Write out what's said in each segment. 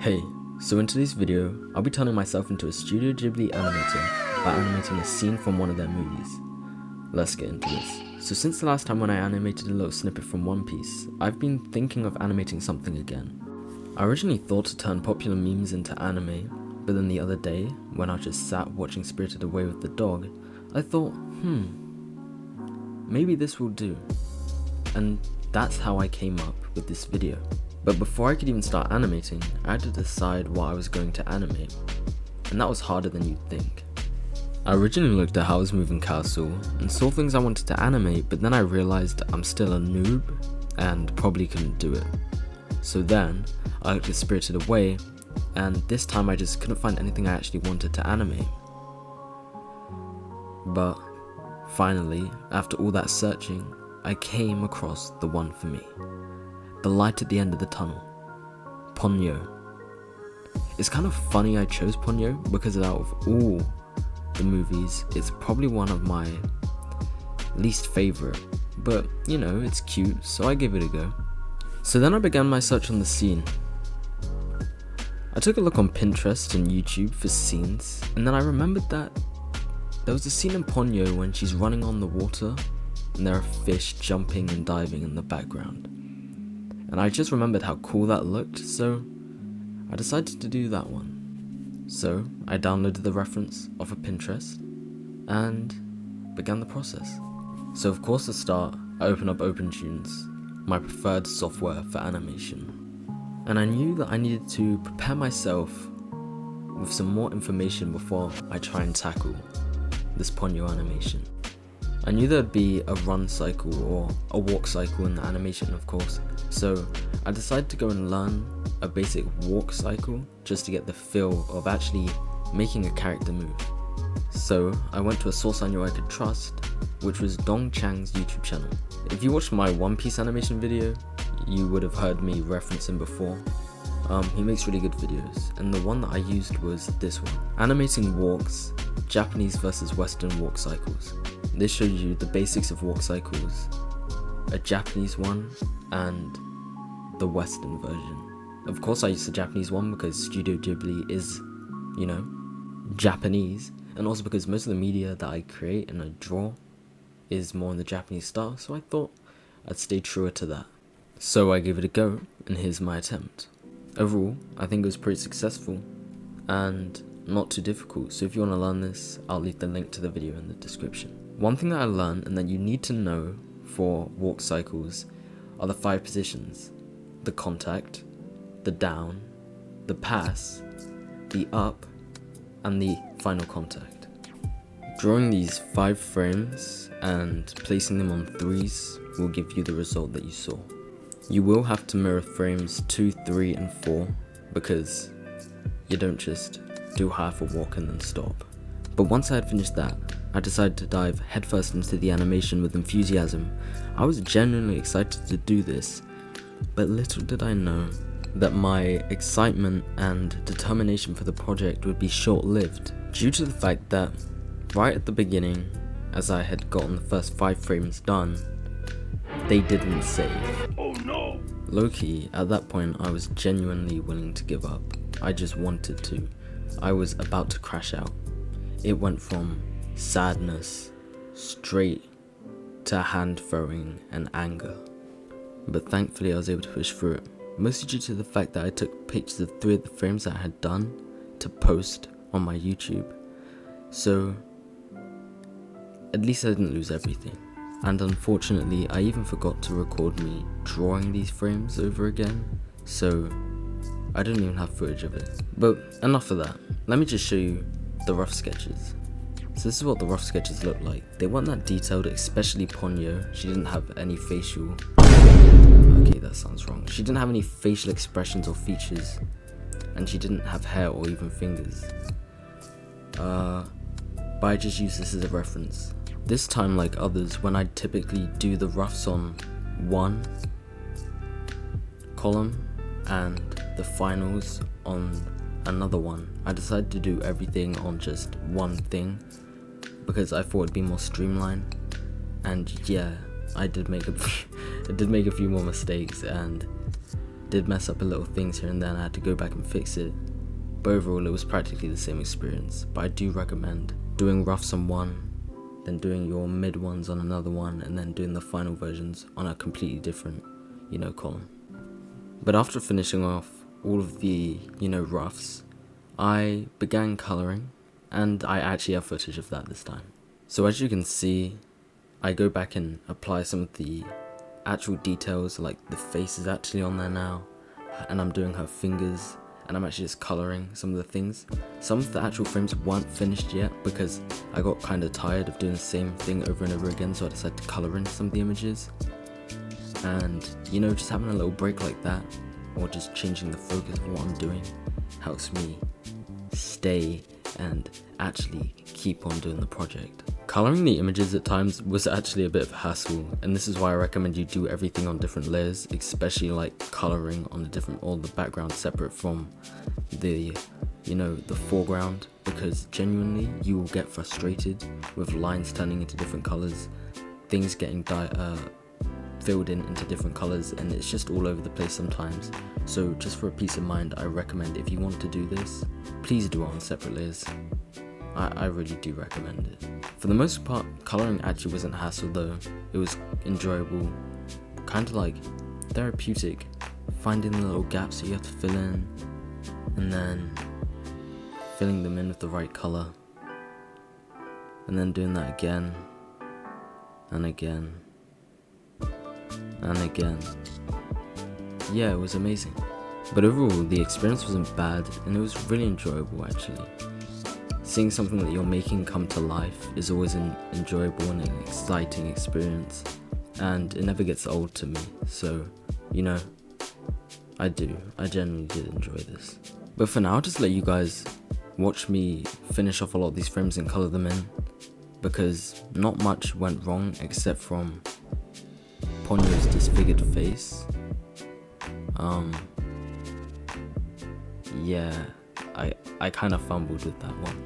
Hey, so in today's video, I'll be turning myself into a Studio Ghibli animator by animating a scene from one of their movies. Let's get into this. So since the last time when I animated a little snippet from One Piece, I've been thinking of animating something again. I originally thought to turn popular memes into anime, but then the other day, when I just sat watching Spirited Away with the dog, I thought, maybe this will do. And that's how I came up with this video. But before I could even start animating, I had to decide what I was going to animate, and that was harder than you'd think. I originally looked at Howl's Moving Castle and saw things I wanted to animate, but then I realized I'm still a noob and probably couldn't do it. So then, I looked at Spirited Away, and this time I just couldn't find anything I actually wanted to animate. But finally, after all that searching, I came across the one for me. The light at the end of the tunnel. Ponyo. It's kind of funny I chose Ponyo because out of all the movies, it's probably one of my least favorite. But, you know, it's cute, so I gave it a go. So then I began my search on the scene. I took a look on Pinterest and YouTube for scenes, and then I remembered that there was a scene in Ponyo when she's running on the water, and there are fish jumping and diving in the background. And I just remembered how cool that looked, so I decided to do that one. So I downloaded the reference off of Pinterest and began the process. So of course to start, I opened up OpenTunes, my preferred software for animation. And I knew that I needed to prepare myself with some more information before I try and tackle this Ponyo animation. I knew there'd be a run cycle or a walk cycle in the animation, of course, so I decided to go and learn a basic walk cycle just to get the feel of actually making a character move. So I went to a source I knew I could trust, which was Dong Chang's YouTube channel. If you watched my One Piece animation video, you would have heard me reference him before. He makes really good videos, and the one that I used was this one, Animating Walks, Japanese versus Western Walk Cycles. This shows you the basics of walk cycles, a Japanese one and the Western version. Of course I used the Japanese one because Studio Ghibli is, you know, Japanese, and also because most of the media that I create and I draw is more in the Japanese style, so I thought I'd stay truer to that. So I gave it a go, and here's my attempt. Overall, I think it was pretty successful and not too difficult, so if you want to learn this, I'll leave the link to the video in the description. One thing that I learned and that you need to know for walk cycles are the 5 positions: the contact, the down, the pass, the up, and the final contact. Drawing these 5 frames and placing them on 3s will give you the result that you saw. You will have to mirror frames 2, 3, and 4 because you don't just do half a walk and then stop. But once I had finished that, I decided to dive headfirst into the animation with enthusiasm. I was genuinely excited to do this, but little did I know that my excitement and determination for the project would be short-lived due to the fact that right at the beginning, as I had gotten the first 5 frames done, they didn't save. Oh no! Low-key, at that point I was genuinely willing to give up. I just wanted to. I was about to crash out. It went from sadness straight to hand throwing and anger. But thankfully I was able to push through it, mostly due to the fact that I took pictures of 3 of the frames that I had done to post on my YouTube. So at least I didn't lose everything. And unfortunately I even forgot to record me drawing these frames over again, so I didn't even have footage of it. But enough of that, let me just show you the rough sketches. So this is what the rough sketches look like. They weren't that detailed, especially Ponyo. She didn't have any facial... Okay, that sounds wrong. She didn't have any facial expressions or features. And she didn't have hair or even fingers. But I just used this as a reference. This time, like others, when I typically do the roughs on one column and the finals on another one, I decided to do everything on just one thing because I thought it'd be more streamlined. And yeah, I did make a few more mistakes, and did mess up a little things here and there and I had to go back and fix it. But overall it was practically the same experience. But I do recommend doing roughs on one, then doing your mid ones on another one, and then doing the final versions on a completely different, column. But after finishing off all of the, roughs, I began colouring, and I actually have footage of that this time. So as you can see, I go back and apply some of the actual details, like the face is actually on there now, and I'm doing her fingers, and I'm actually just colouring some of the things. Some of the actual frames weren't finished yet because I got kind of tired of doing the same thing over and over again, so I decided to colour in some of the images. And just having a little break like that, or just changing the focus of what I'm doing, helps me stay and actually keep on doing the project. Colouring the images at times was actually a bit of a hassle, and this is why I recommend you do everything on different layers, especially like colouring on the background separate from the the foreground, because genuinely you will get frustrated with lines turning into different colours, things getting filled in into different colours, and it's just all over the place sometimes. So just for a peace of mind, I recommend, if you want to do this, please do it on separate layers. I really do recommend it. For the most part, colouring actually wasn't a hassle though. It was enjoyable, kind of like therapeutic, finding the little gaps that you have to fill in, and then filling them in with the right colour, and then doing that again, and again, and again. Yeah, it was amazing. But overall, the experience wasn't bad, and it was really enjoyable actually. Seeing something that you're making come to life is always an enjoyable and an exciting experience, and it never gets old to me, so, I genuinely did enjoy this. But for now, I'll just let you guys watch me finish off a lot of these frames and colour them in, because not much went wrong except from Ponyo's disfigured face. Yeah, I kind of fumbled with that one.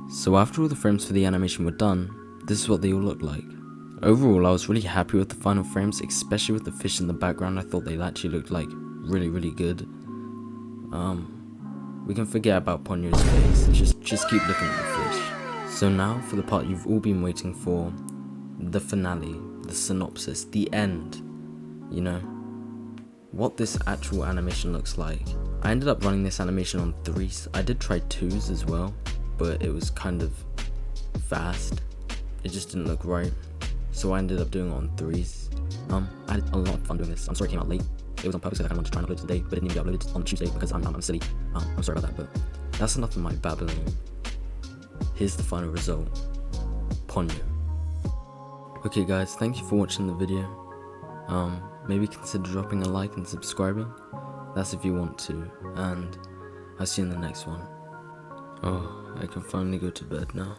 So after all the frames for the animation were done, this is what they all looked like. Overall, I was really happy with the final frames, especially with the fish in the background. I thought they actually looked like really good. We can forget about Ponyo's face, just keep looking at the fish. So now for the part you've all been waiting for, the finale, the synopsis, the end, what this actual animation looks like. I ended up running this animation on 3s. I did try 2s as well, but it was kind of fast. It just didn't look right. So I ended up doing it on 3s. I had a lot of fun doing this. I'm sorry it came out late. It was on purpose because I kind of wanted to try and upload it today, but it didn't even get uploaded on Tuesday because I'm silly. I'm sorry about that, but that's enough of my babbling. Here's the final result. Ponyo. Okay guys, thank you for watching the video. Maybe consider dropping a like and subscribing. That's if you want to, and I'll see you in the next one. Oh, I can finally go to bed now.